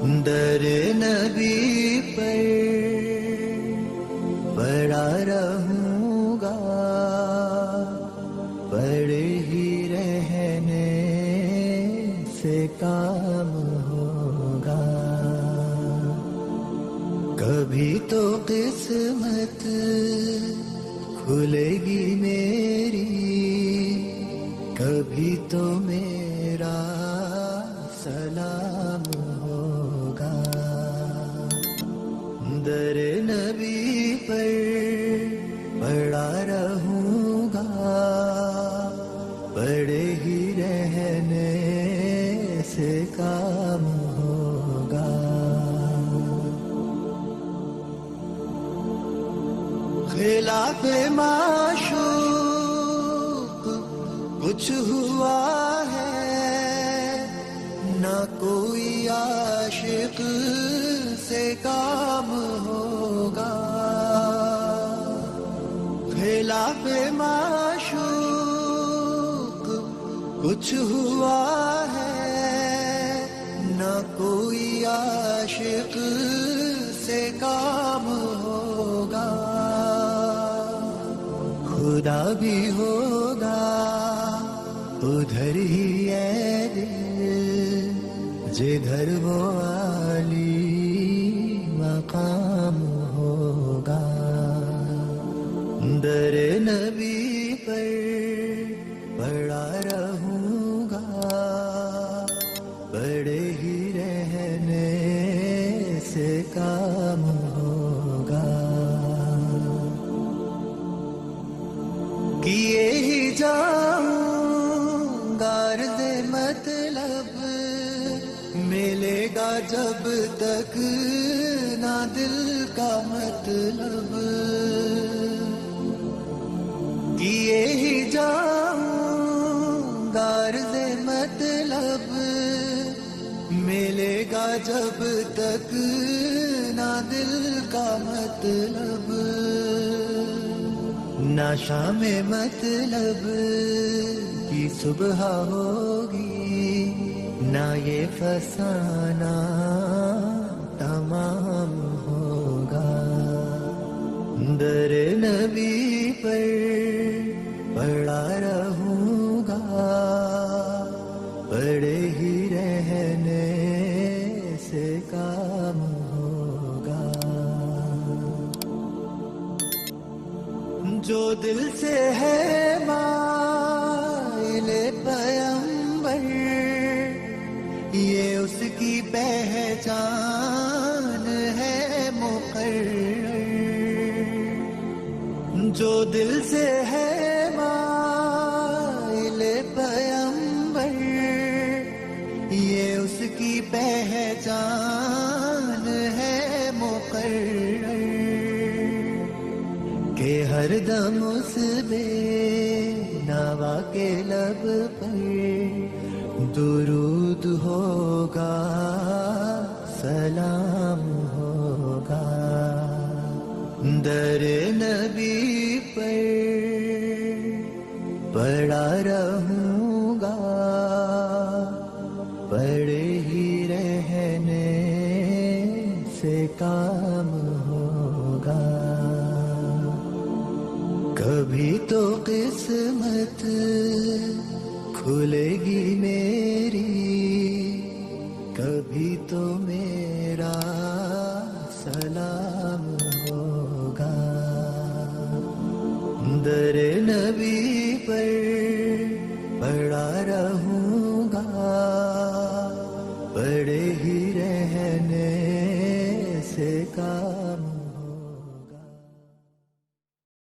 در نبی پر پڑا رہوں گا، پڑے ہی رہنے سے کام ہوگا. کبھی تو قسمت کھلے گی میری، کبھی تو میرا سلام ہوگا. در نبی پر پڑا رہوں گا، پڑے ہی رہنے سے کام ہوگا. خلاف معشوق کچھ ہوا ہے، نہ کوئی عاشق سے کام ہوگا. خلاف معشوق کچھ ہوا ہے، نہ کوئی عاشق سے کام ہوگا. خدا بھی ہوگا ادھر ہی ہے دل، جدھر وہ عالی مقام ہوگا. در نبی پر پڑا رہوں گا، پڑے ہی رہنے سے کام ہوگا. کیے ہی جاؤں غرض مطلب، ملے گا جب تک نہ دل کا مطلب. کیے ہی جاؤں غرض مطلب، ملے گا جب تک نہ دل کا مطلب. نہ شام مطلب کی صبح ہوگی، نہ یہ فسانہ تمام ہوگا. در نبی پر پڑا رہوں گا، پڑے ہی رہنے سے کام ہوگا. جو دل سے ہے مائل پیمبر، یہ اس کی پہچان ہے مقرر. جو دل سے ہے مائل پیمبر، یہ اس کی پہچان ہے مقرر. کہ ہر دم اس بے نوا کے لب پر درود ہوگا، سلام ہوگا. در نبی پر پڑا رہوں گا، پڑے ہی رہنے سے کام ہوگا. کبھی تو قسمت کھلے گی میری، کبھی تو میرا سلام ہوگا. در نبی پر پڑا رہوں گا، پڑے ہی رہنے سے کام